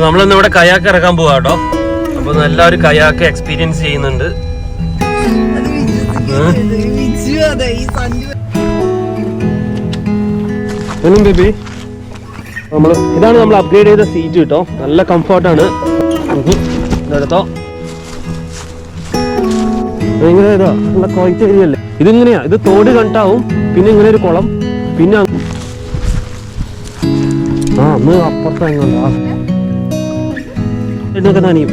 നമ്മളിന്ന് ഇവിടെ കയാക്ക് ഇറക്കാൻ പോവാ കേട്ടോ. അപ്പൊ എല്ലാവരും കയാക്ക് എക്സ്പീരിയൻസ് ചെയ്യുന്നുണ്ട്. ബേബി ഇതാണ് നമ്മൾ അപ്ഗ്രേഡ് ചെയ്ത സീറ്റ് കേട്ടോ. നല്ല കംഫർട്ടാണ്. ഇതെടുത്തോ. ഭയങ്കര ഇതാ നല്ല ക്വൈറ്റ് ഏരിയ അല്ലേ. ഇതിങ്ങനെയാ, ഇത് തോട് കണ്ടാവും, പിന്നെ ഇങ്ങനെ ഒരു കുളം, പിന്നെ അന്ന് അപ്പുറത്തെങ്ങോട്ടാ എന്നൊക്കെ നനിയും.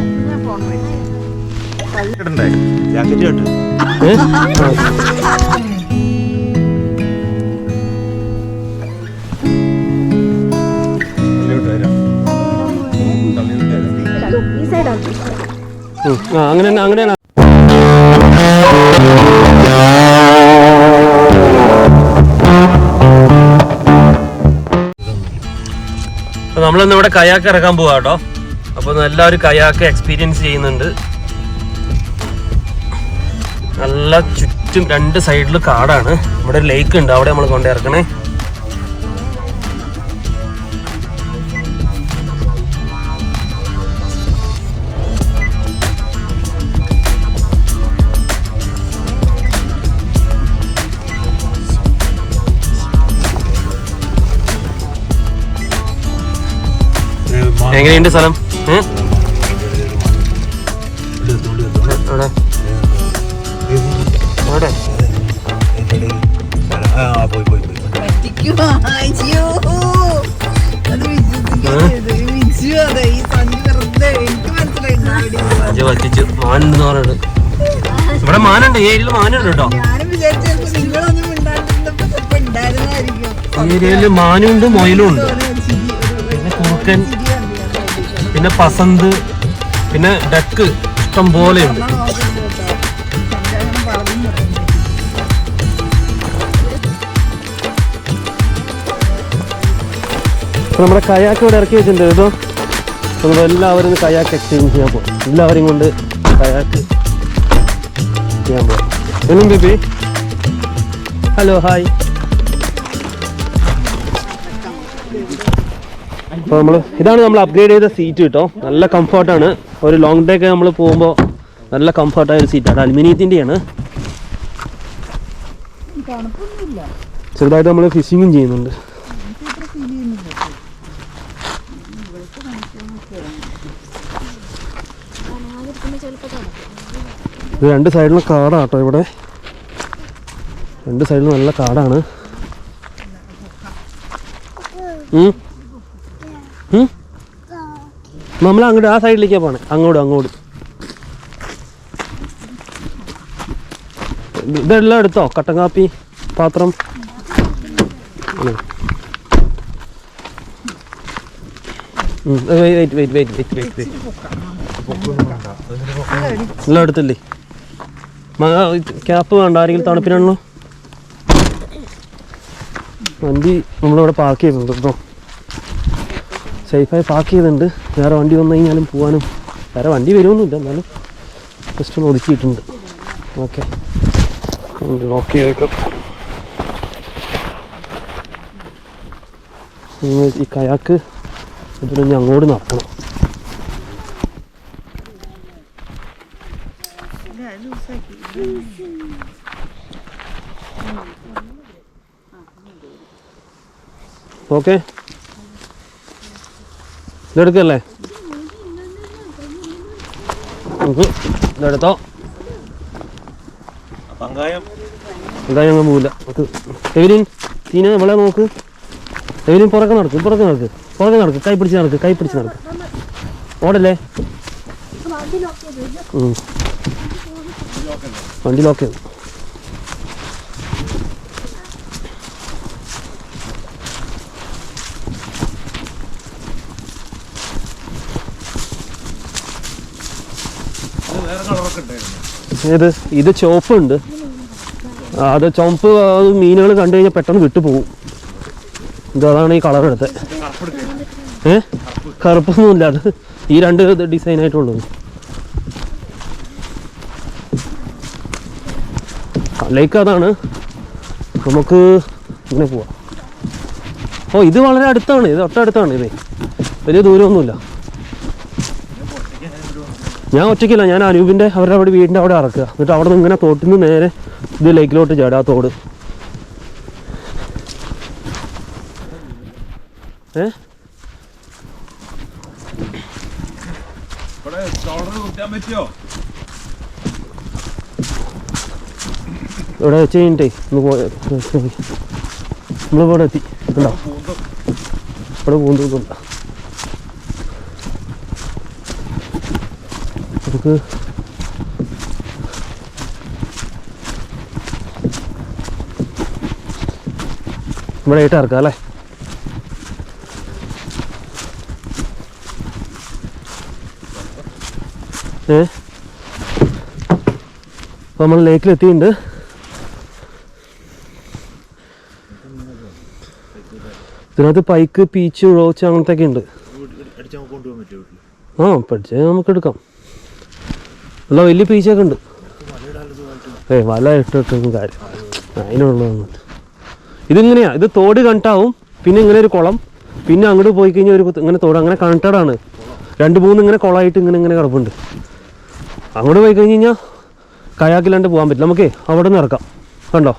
അങ്ങനെയാണ് അങ്ങനെയാണ്. നമ്മളിന്ന് ഇവിടെ കയാക്ക് ഇറക്കാൻ പോവാ കേട്ടോ. അപ്പൊ എല്ലാവരും കയാക്ക് എക്സ്പീരിയൻസ് ചെയ്യുന്നുണ്ട്. നല്ല ചുറ്റും രണ്ട് സൈഡിൽ കാടാണ്. ഇവിടെ ഒരു ലേക്ക് ഉണ്ട്, അവിടെ നമ്മൾ കൊണ്ടു ഇറക്കണേ. എങ്ങനെയുണ്ട് സ്ഥലം? വറ്റിച്ചു മാനുണ്ട് പറഞ്ഞിട്ട്. ഇവിടെ മാനുണ്ട്, ഏരിയയിൽ മാനുണ്ട് കേട്ടോ. ഏരിയയില് മാനുണ്ട്, മൊയിലും ഉണ്ട്, പിന്നെ കുറുക്കൻ, പിന്നെ പസന്ത്, പിന്നെ ഡക്ക് ഇഷ്ടം പോലെയുണ്ട്. നമ്മുടെ കയാക്ക് ഇവിടെ ഇറക്കി വെച്ചിട്ടുണ്ട് കേട്ടോ. നമ്മൾ എല്ലാവരും കയാക്ക് എക്സ്പീരിയൻസ് ചെയ്യാൻ പോകും. എല്ലാവരും കൊണ്ട് കയാക്ക് ചെയ്യാൻ പോകും. എന്നും ബേബി ഹലോ ഹായ്. അപ്പോൾ ഇതാണ് നമ്മൾ അപ്ഗ്രേഡ് ചെയ്ത സീറ്റ് കേട്ടോ. നല്ല കംഫർട്ടാണ്. ഒരു ലോങ് ഡേ ഒക്കെ നമ്മൾ പോകുമ്പോൾ നല്ല കംഫർട്ടായ ഒരു സീറ്റാണ്. അലുമിനിയത്തിൻ്റെയാണ്. ചെറുതായിട്ട് നമ്മൾ ഫിഷിങ്ങും ചെയ്യുന്നുണ്ട്. ഇത് രണ്ട് സൈഡിലും കാടാണ് കേട്ടോ. ഇവിടെ രണ്ട് സൈഡിലും നല്ല കാടാണ്. നമ്മൾ അങ്ങോട്ട് ആ സൈഡിലേക്കാണ് പോണേ. അങ്ങോട്ട് ഇതെല്ലാം എടുത്തോ? കട്ടൻ കാപ്പി പാത്രം എല്ലാം എടുത്തില്ലേ? ക്യാപ്പ് വേണ്ട? ആരെങ്കിലും തണുപ്പിനാണല്ലോ. വണ്ടി നമ്മളിവിടെ പാർക്ക് ചെയ്തിട്ടുണ്ട് കേട്ടോ. സേഫായി പാർക്ക് ചെയ്തിട്ടുണ്ട്. വേറെ വണ്ടി വന്നു കഴിഞ്ഞാലും പോകാനും വേറെ വണ്ടി വരുമൊന്നുമില്ല, എന്നാലും ജസ്റ്റ് ഒന്ന് ഒതുക്കിയിട്ടുണ്ട്. ഓക്കെ ലോക്ക് ചെയ്തേക്കാം. ഈ കയാക്ക് ഇതിന് അങ്ങോട്ട് നടക്കണം. ഓക്കെ ഇതെടുക്കല്ലേ? ഇതെടുത്തോ. എന്താ ഞങ്ങൾ പോവില്ല. എവലിൻ സീന നമ്മളെ നോക്ക്. എവലിൻ പുറകെ നടക്ക്. കൈ പിടിച്ച് നടക്ക്. ഓടല്ലേ? വണ്ടി ലോക്ക് ചെയ്തു. ഏത്? ഇത് ചുവപ്പുണ്ട്. അത് ചുവപ്പ് മീനുകൾ കണ്ടു കഴിഞ്ഞാൽ പെട്ടെന്ന് വിട്ടുപോകും. ഇതാണ് ഈ കളർ എടുത്തത്. കറുപ്പൊന്നുമില്ല, അത് ഈ രണ്ട് ഡിസൈനായിട്ടുള്ളൂ. ലേക്ക് അതാണ്. നമുക്ക് ഇങ്ങനെ പോവാം. ഓ ഇത് വളരെ അടുത്താണ്, ഇത് തൊട്ടടുത്താണ്. ഇത് വലിയ ദൂരമൊന്നുമില്ല. ഞാൻ ഒറ്റയ്ക്കില്ല, ഞാൻ അനൂപിൻ്റെ അവരുടെ അവിടെ വീടിൻ്റെ അവിടെ ഇറക്കുക. എന്നിട്ട് അവിടെ നിന്ന് ഇങ്ങനെ തോട്ടിൽ നിന്ന് നേരെ ഇത് ലേക്കിലോട്ട് ചാടുക, ആ തോട്. ഇവിടെ വെച്ച് കഴിഞ്ഞിട്ടേ ഒന്ന് നമ്മളിവിടെ എത്തി. ഉണ്ടോ ഇവിടെ പൂന്തോന്നുണ്ട. നമുക്ക് ഇവിടെ ആയിട്ട് ഇറക്കാം അല്ലേ? അപ്പോൾ നമ്മൾ ലേക്കിലെത്തിയിട്ടുണ്ട്. ഇതിനകത്ത് പൈക്ക്, പീച്ച്, റോച്ച് അങ്ങനത്തെ ഒക്കെ ഉണ്ട്. ആ പഠിച്ചാൽ നമുക്ക് എടുക്കാം. അല്ല വലിയ പീച്ചൊക്കെ ഉണ്ട്. വല ഇട്ടിട്ടും കാര്യം അതിനുള്ളതൊന്നും. ഇതിങ്ങനെയാ, ഇത് തോട് കണക്റ്റാവും, പിന്നെ ഇങ്ങനെ ഒരു കുളം, പിന്നെ അങ്ങോട്ട് പോയി കഴിഞ്ഞാൽ ഒരു ഇങ്ങനെ തോട്, അങ്ങനെ കണക്റ്റഡാണ്. 2-3 ഇങ്ങനെ കുളമായിട്ട് ഇങ്ങനെ ഇങ്ങനെ കിടപ്പുണ്ട്. അങ്ങോട്ട് പോയി കഴിഞ്ഞ് കഴിഞ്ഞാൽ കയാക്കില്ലാണ്ട് പോകാൻ പറ്റില്ല. നമുക്കേ അവിടെ നിന്ന് ഇറക്കാം. കണ്ടോ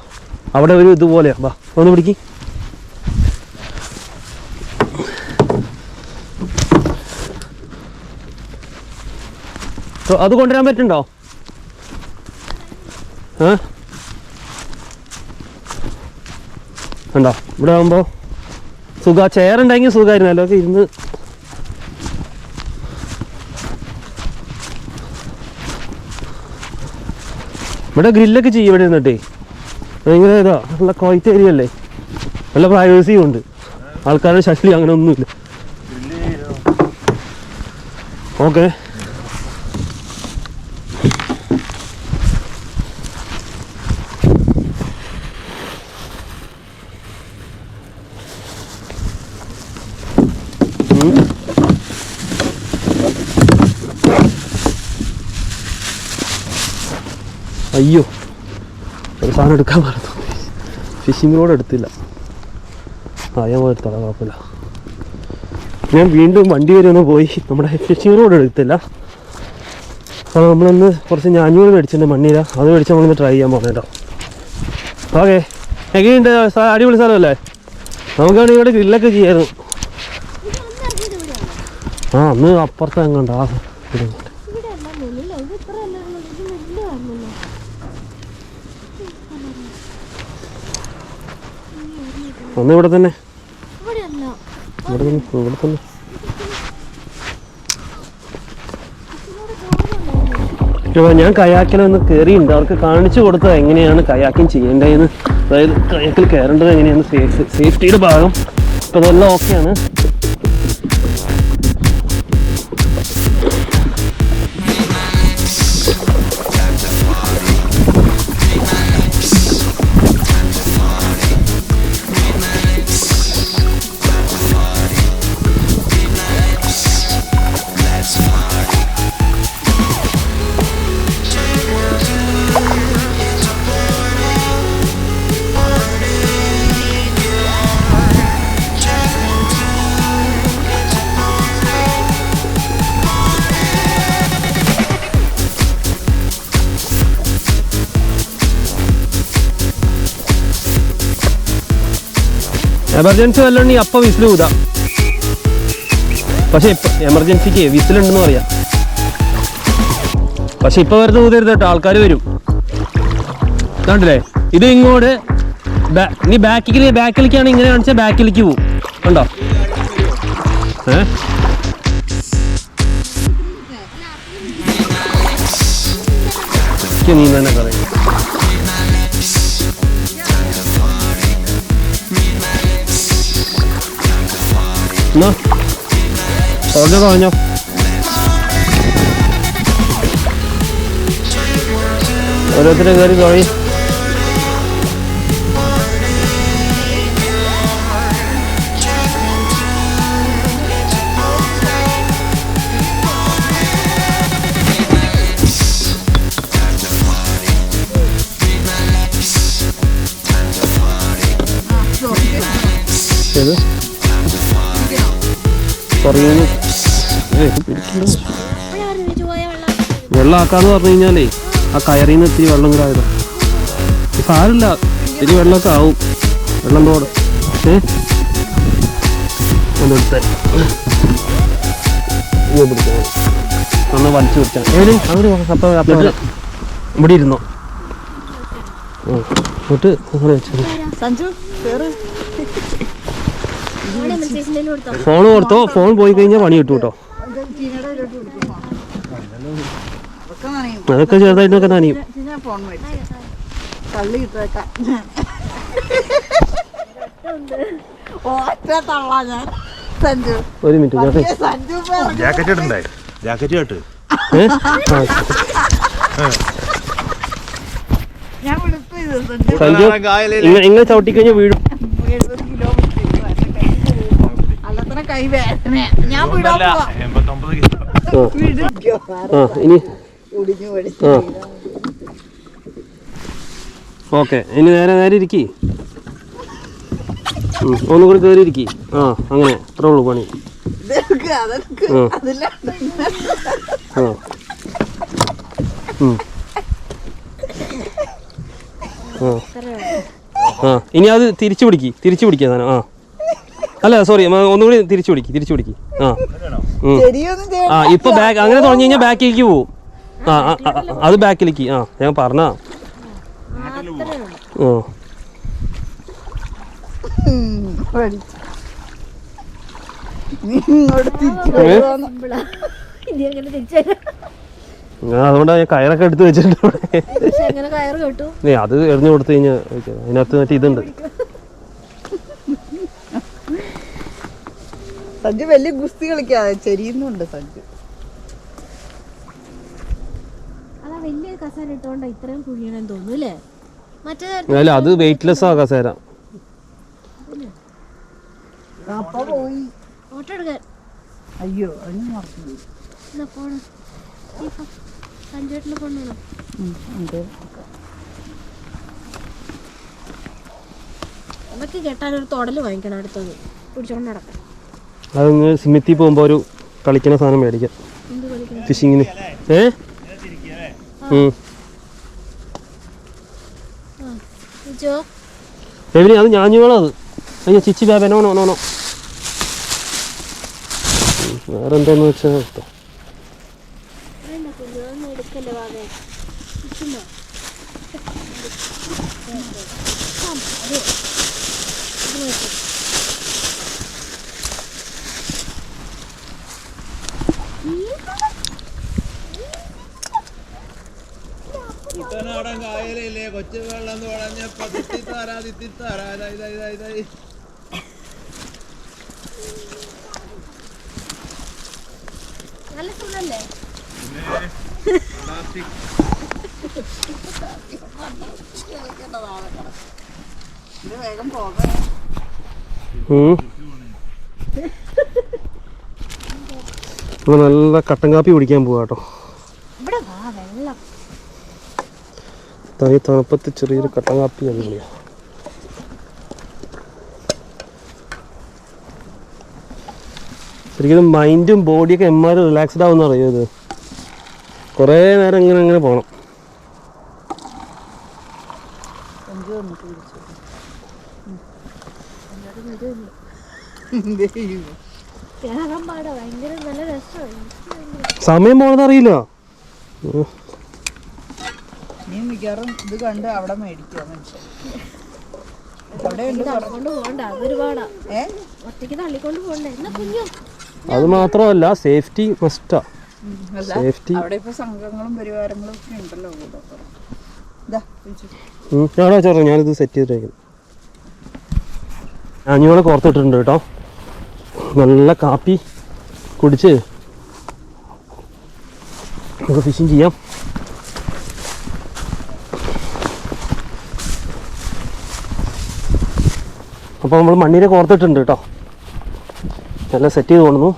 അവിടെ ഒരു ഇതുപോലെയാ. വാ ഒന്ന് പിടിക്ക്. അത് കൊണ്ടുവരാൻ പറ്റുന്നുണ്ടോ? ഉണ്ടോ? ഇവിടെ ആകുമ്പോൾ ചെയറുണ്ടെങ്കിൽ സുഖമായിരുന്നല്ലോ ഒക്കെ ഇരുന്ന്. ഇവിടെ ഗ്രില്ലൊക്കെ ചെയ്യും. ഇവിടെ ഇരുന്നിട്ടേ ഭയങ്കര ഇതാ, നല്ല ക്വൈറ്റ് ഏരിയ അല്ലേ, നല്ല പ്രൈവസിയും ഉണ്ട്. ആൾക്കാരുടെ ശല്യം അങ്ങനെ ഒന്നുമില്ല. ഓക്കെ, അയ്യോ ഒരു സാധനം എടുക്കാൻ മറന്നു. ഫിഷിംഗ് റോഡ് എടുത്തില്ല. ഞാൻ എടുത്തോളാം, കുഴപ്പമില്ല. ഞാൻ വീണ്ടും വണ്ടി വരെ ഒന്ന് പോയി നമ്മുടെ ഫിഷിംഗ് റോഡ് എടുത്തില്ല. അപ്പോൾ നമ്മളൊന്ന് കുറച്ച് ഞാഞ്ഞൂറ് മേടിച്ചിട്ടുണ്ട്, മണ്ണീര. അത് മേടിച്ച് നമ്മളൊന്ന് ട്രൈ ചെയ്യാൻ പോകണം കേട്ടോ. ഓക്കെ, എങ്ങനെയുണ്ട്? അടിപൊളി സ്ഥലമല്ലേ? നമുക്കാണെങ്കിൽ ഇവിടെ ഗ്രില്ലൊക്കെ ചെയ്യായിരുന്നു. അന്ന് അപ്പുറത്ത് എങ്ങോട്ട് ഒന്ന് ഇവിടെ തന്നെ, ഇവിടെ തന്നെ. ഞാൻ കയാക്കിലൊന്ന് കയറിയിട്ടുണ്ട്. അവർക്ക് കാണിച്ചു കൊടുത്തത് എങ്ങനെയാണ് കയാക്കിങ് ചെയ്യേണ്ടതെന്ന്, അതായത് കയാക്കിൽ കയറേണ്ടത് എങ്ങനെയാണ്, സേഫ്റ്റിയുടെ ഭാഗം. അപ്പോൾ അതെല്ലാം ഓക്കെയാണ്. എമർജൻസി വല്ലതുണ്ടെങ്കിൽ അപ്പം വിസിൽ ഊതാം. പക്ഷെ ഇപ്പം എമർജൻസിക്ക് വിസിലുണ്ടെന്ന് പറയാം. പക്ഷെ ഇപ്പം വെറുതെ ഊതരുത് കേട്ടോ, ആൾക്കാർ വരും. കണ്ടില്ലേ? ഇത് ഇങ്ങോട്ട് നീ ബാക്കിലേക്കാണ് ഇങ്ങനെ കാണിച്ചാൽ ബാക്കിലേക്ക് പോവും. കണ്ടോ? നീ തന്നെ പറയും. എന്നാ പറഞ്ഞോ. ഓരോരുത്തരെ കയറി തുടങ്ങി. പറയുന്നു. വെള്ളമാക്കാന്ന് പറഞ്ഞു കഴിഞ്ഞാലേ ആ കയറിൽ നിന്ന് ഇത്തിരി വെള്ളം കൂടെ ആയത്. സാരമില്ല, ഇത്തിരി വെള്ളമൊക്കെ ആവും. വെള്ളം തോട് ഒന്നെടുത്ത് ഒന്ന് വലിച്ചു പിടിച്ചാൽ അപ്പോൾ ഇവിടെ ഇരുന്നോ. എന്നിട്ട് അങ്ങനെ വെച്ചത് ഫോൺ കൊടുത്തോ. ഫോൺ പോയി കഴിഞ്ഞാൽ പണി കിട്ടും കേട്ടോ. അതൊക്കെ ചെറുതായിട്ടൊക്കെ നനയും. ഒരു മിനിറ്റ് ജാക്കറ്റ് ഇടണ്ടേ? ജാക്കറ്റ് കേട്ട് സഞ്ജു ഇങ്ങനെ ചവിട്ടി കഴിഞ്ഞാൽ വീഴും. ഇനി ഓക്കെ, ഇനി നേരെ നേരെ ഇരിക്കി. ഒന്നുകൂടി കയറി ഇരിക്കി. അങ്ങനെ അത്രേ ഉള്ളൂ പണി. ഇനി അത് തിരിച്ചു പിടിക്കുക സാധനം. അല്ല സോറി, ഒന്നുകൂടി തിരിച്ചു പിടിക്ക്. ഇപ്പൊ ബാക്ക് അങ്ങനെ തുടങ്ങി കഴിഞ്ഞാൽ ബാക്കിലേക്ക് പോവും. അത് ബാക്കിലേക്ക്. ഞാൻ പറഞ്ഞാ അതുകൊണ്ടാണ് ഞാൻ കയറൊക്കെ എടുത്ത് വെച്ചിട്ടുണ്ട്. അത് എറിഞ്ഞു കൊടുത്തു കഴിഞ്ഞാൽ അതിനകത്ത് മറ്റേ ഇതുണ്ട്. സഞ്ജു വലിയ ഗുസ്തി കളിക്കാതെ ചെരിയുന്നുണ്ട് സഞ്ജു. അല്ല അത് വെയിറ്റ്ലെസ് ആ കസേര. അയ്യോ അതൊക്കെ കേട്ടാലൊരു തൊടല് വാങ്ങിക്കണം അടുത്തത് പിടിച്ചോണ്ട് നടക്കാം. അതങ്ങ് സിമിത്തി പോകുമ്പോ ഒരു കളിക്കണ സാധനം മേടിക്കാം ഫിഷിങ്ങിന്. അത് ഞാഞ്ഞു വേണം. അത് അയ്യോ ചിച്ചി ബാബ നോ നോ നോ നോ. വേറെ എന്താന്ന് വെച്ചാൽ കുട്ടനാടൻ കായലില്ലേ കൊച്ചു വെള്ളം എന്ന് പറഞ്ഞപ്പോ തിത്തിത്താരാ നല്ല സുഖല്ലേ? വേഗം പോകാം. നല്ല കട്ടൻ കാപ്പി കുടിക്കാൻ പോവാ കേട്ടോ. തണുപ്പത്ത് ചെറിയൊരു കട്ടൻ കാപ്പി അടിപൊളിയാ. ശരിക്കും മൈൻഡും ബോഡിയൊക്കെ എമ്മാരും റിലാക്സ്ഡ് ആവുമെന്ന് അറിയോ. ഇത് കുറേ നേരം ഇങ്ങനെ പോകണം. സമയം പോണതറിയില്ല. നീ മിക്കവാറും ഇത് കണ്ട് അവിടെ മേടിക്കുക മനുഷ്യൻ. അത് മാത്രമല്ല സേഫ്റ്റി മസ്റ്റാ. സേഫ്റ്റി അവിടെ ഇപ്പൊ സംഘങ്ങളും പരിവാരങ്ങളും ഒക്കെ ഉണ്ടല്ലോ. ഞാനാ ചോറ ഞാനിത് സെറ്റ് ചെയ്തിട്ടേക്കും. ഞാനിവിടെ കോർത്തിട്ടിട്ടുണ്ട് കേട്ടോ. നല്ല കാപ്പി കുടിച്ച് നമുക്ക് ഫിഷിങ് ചെയ്യാം. അപ്പോൾ നമ്മൾ മണ്ണിനെ കോർത്തിട്ടുണ്ട് കേട്ടോ. എല്ലാം സെറ്റ് ചെയ്ത് കൊണ്ടുവന്നു.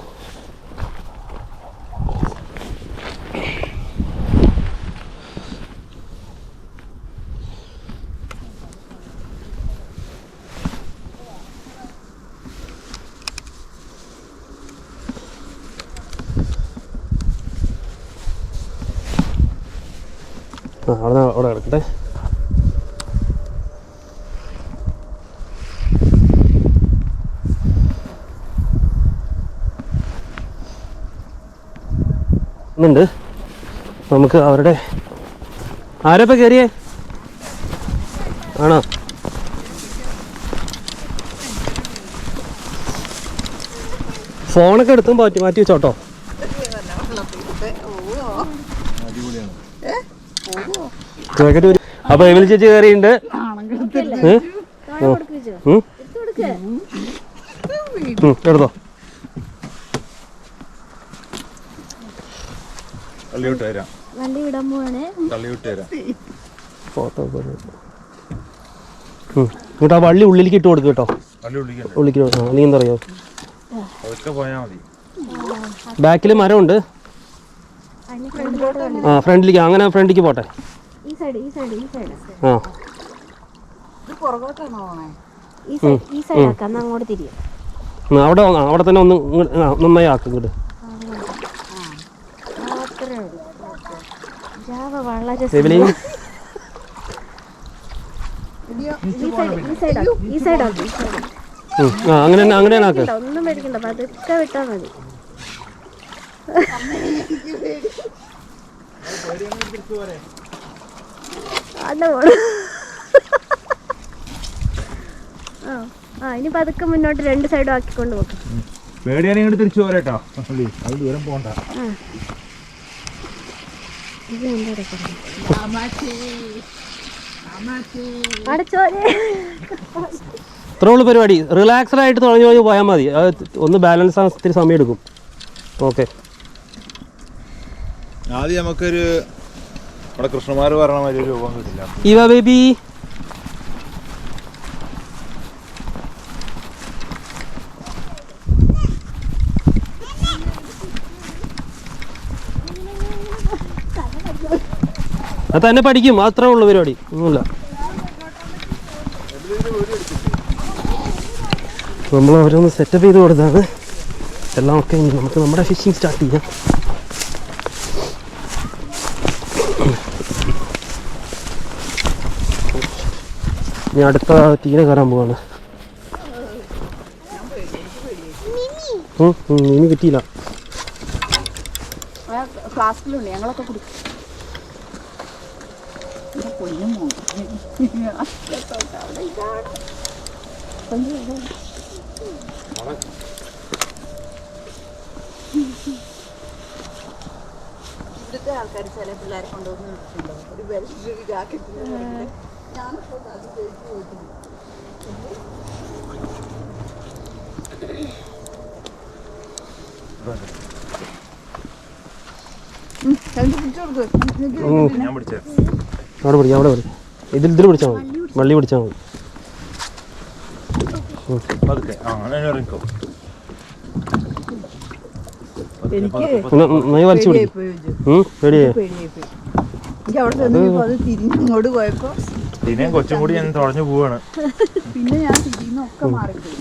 അവിടെ കിടക്കട്ടെ. ണ്ട് നമുക്ക് അവരുടെ ആരപ്പ കയറിയേ ആണോ? ഫോണൊക്കെ എടുത്തും മാറ്റി വെച്ചോട്ടോ. അപ്പൊ എമിലി ചേച്ചി കയറിയുണ്ട്. എടുത്തോ. വണ്ടി വിടാൻ പോവാണ്. ഇങ്ങോട്ട് ആ വള്ളി ഉള്ളിലേക്ക് ഇട്ട് കൊടുക്കും കേട്ടോ. ഉള്ളിലേക്ക് നീ എന്താ അറിയോ, ബാക്കിൽ മരമുണ്ട്. ആ ഫ്രണ്ടിലേക്ക്, അങ്ങനെ ഫ്രണ്ടിലേക്ക് പോട്ടെ. ആ അങ്ങോട്ട് തിരിയും. അവിടെ തന്നെ ഒന്ന് നന്നായി ആക്കും ഇങ്ങോട്ട്. അങ്ങനെയാണ് ആക്ക്. ഒന്നും മേടിക്കണ്ട, പതുക്കെ വിട്ടാ മതി. ഇനി പതുക്കെ മുന്നോട്ട് രണ്ട് സൈഡും ആക്കിക്കൊണ്ട് പോകും. പേടിയാണെങ്കിൽ തിരിച്ചു പോരാട്ടോ, അത് ദൂരം പോകണ്ട. ഇത്രേ ഉള്ളൂ പരിപാടി. റിലാക്സ്ഡ് ആയിട്ട് തുടങ്ങി പോയാൽ മതി. ഒന്ന് ബാലൻസ് ആകാൻ ഒത്തിരി സമയം എടുക്കും. ഓക്കെ, ആദ്യം നമുക്കൊരു നമ്മുടെ കൃഷ്ണമാർ പറഞ്ഞ മാതിരി ഒരു രൂപം കിട്ടില്ല. ഇവ ബേബി അത് തന്നെ പഠിക്കും. അത്രേ ഉള്ളൂ പരിപാടി, ഒന്നുമില്ല. നമ്മൾ ഓരോന്ന് സെറ്റപ്പ് ചെയ്ത് കൊടുത്താണ് എല്ലാം. ഒക്കെ നമുക്ക് നമ്മുടെ ഫിഷിങ് സ്റ്റാർട്ട് ചെയ്യാം. ഇനി അടുത്ത തീരെ കയറാൻ പോവാണ്. ഇനി കിട്ടിയില്ല. ഫ്ലാസ്കിലുണ്ട്, ഞങ്ങളൊക്കെ കുടിക്കും. ഇവിടുത്തെ ആൾക്കാർ ചില പിള്ളേരെ കൊണ്ടുവന്ന് ഒരു ബെൽറ്റ് ജാക്കറ്റ് ഞാനപ്പോ അത് കഴിച്ചു പോയിട്ടുണ്ട്. അവിടെ പിടിക്കാം, അവിടെ പിടിക്കാം. ഇതിൽ പിടിച്ചാൽ മതി, വള്ളി പിടിച്ചാൽ മതി. നന്നായി വലിച്ചു പിടിക്കും. പേടിയായി. എനിക്ക് അവിടെ ചെന്ന് അത് തിരിഞ്ഞിങ്ങോട്ട് പോയപ്പോ കൊച്ചും കൂടി ഞാൻ തുഴഞ്ഞു പോവാണ്. പിന്നെ ഞാൻ തിരിയുന്നൊക്കെ മാറിപ്പോയി.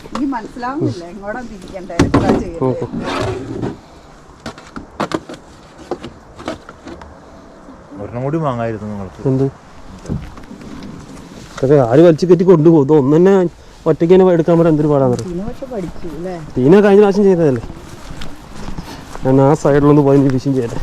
എനിക്ക് മനസ്സിലാവുന്നില്ല എങ്ങോട്ടാ തിരിക്കണ്ടേ, എന്താ ചെയ്യണ്ടേ. ഒരെണ്ണം കൂടി വാങ്ങായിരുന്നു നിങ്ങൾക്ക്. എന്ത് ആര് വലിച്ചു കെറ്റി കൊണ്ടുപോകും. ഒന്ന് തന്നെ ഒറ്റയ്ക്ക് തന്നെ എടുക്കാൻ പറ്റാൻ എന്തൊരു പാടാന്ന് പറയും. തീന കഴിഞ്ഞ പ്രാവശ്യം ചെയ്തതല്ലേ. ഞാൻ ആ സൈഡിലൊന്ന് പോയി ഫിഷിങ് ചെയ്യട്ടെ.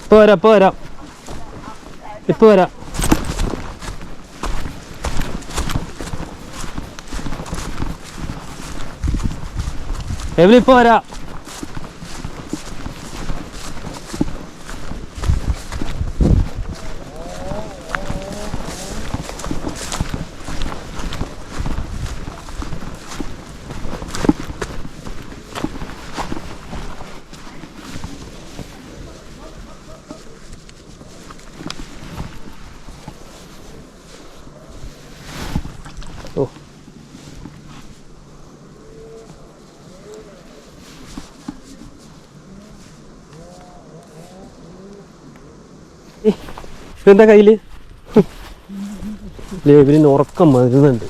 ഇപ്പൊ വരാം. എവിടെ ഇപ്പൊ വരാം. ഓ ഇതെന്താ കയ്യില്? ലേബിന് ഉറക്കം വരുന്നുണ്ട്.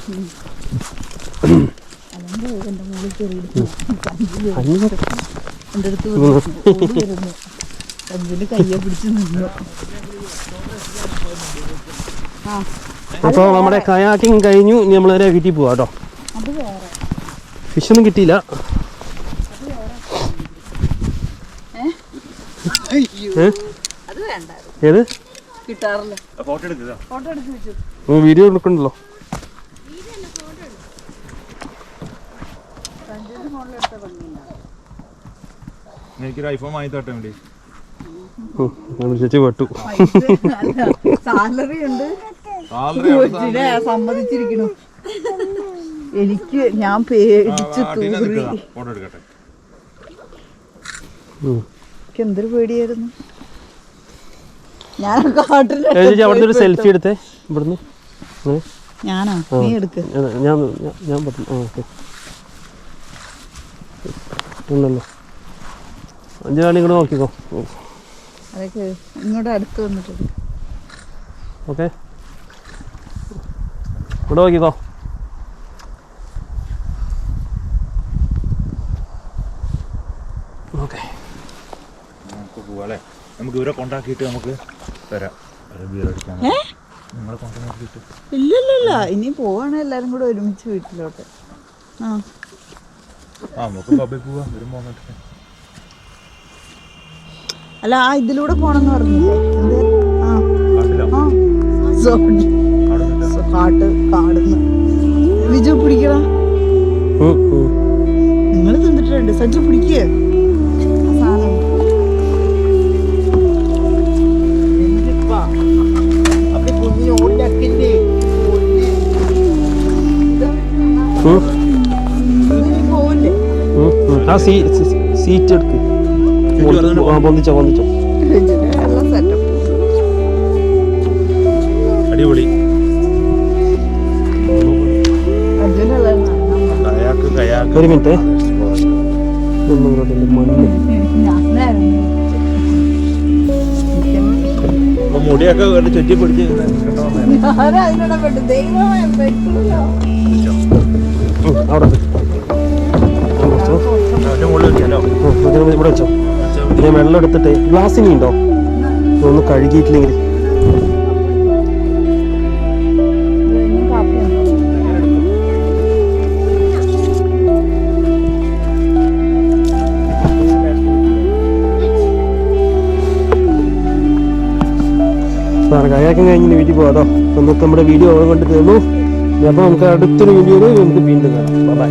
അപ്പോൾ നമ്മുടെ കയാക്കിങ് കഴിഞ്ഞു. ഇനി നമ്മളൊരു വീട്ടിൽ പോവാം കേട്ടോ. ഫിഷൊന്നും കിട്ടിയില്ല. ഏത് വീഡിയോ എടുക്കണ്ടല്ലോ. ചേച്ചി പെട്ടു. സാലറി ഉണ്ട്, സമ്മതിച്ചിരിക്കണു. എനിക്ക് ഞാൻ പേടിച്ചു തൂറി. എനിക്ക് എന്തൊരു പേടിയായിരുന്നു. ഞാൻ ചേച്ചി അവിടുന്ന് ഒരു സെൽഫി എടുത്തേ. ഇവിടുന്ന് ഞാനാ? നീ എടുക്ക്. ഞാൻ പറ്റും. ഓക്കെ ഉണ്ടല്ലോ. 5 നാൾ ഇങ്ങോട്ട് നോക്കിക്കോ. അതൊക്കെ ഇങ്ങോട്ട് അടുത്ത് വന്നിട്ടുണ്ട്. ഓക്കെ ഇവിടെ നോക്കിക്കോ. ഓക്കെ നമുക്ക് പോവാല്ലേ? നമുക്ക് ഇവരെ കൊണ്ടാക്കിയിട്ട് നമുക്ക് വരാം. ഇല്ല ഇനി പോവാണ് എല്ലാരും കൂടെ ഒരുമിച്ച് വീട്ടിലോട്ട്. നമുക്ക് പബ്ബിൽ പോവാം. അല്ല ആ ഇതിലൂടെ പോണെന്ന് പറഞ്ഞില്ലേ? കാടുന്ന് വിജു പിടിക്കണ നിങ്ങൾ തിന്നിട്ടുണ്ട്. സജ്ജു പിടിക്കുക സാധനം. പോവില്ലേ? ആ സീറ്റ് എടുക്ക്. പൊന്തിച്ചോ. സെറ്റപ്പ് അടിപൊളി. ഒരു മിനിറ്റ്. മുടിയൊക്കെ ചുറ്റി പിടിച്ച് ഇവിടെ വെച്ചോ. ഞാൻ വെള്ളം എടുത്തിട്ട് ഗ്ലാസ്സിനി ഉണ്ടോ ഒന്ന് കഴുകിയിട്ടില്ലെങ്കിൽ. കയാക്കും കഴിഞ്ഞ് വീട്ടിൽ പോകാം കേട്ടോ. നമുക്ക് നമ്മുടെ വീഡിയോ കൊണ്ട് തീർന്നു. അപ്പോൾ നമുക്ക് അടുത്തൊരു വീഡിയോയിൽ നമുക്ക് വീണ്ടും കാണാം. ബൈ.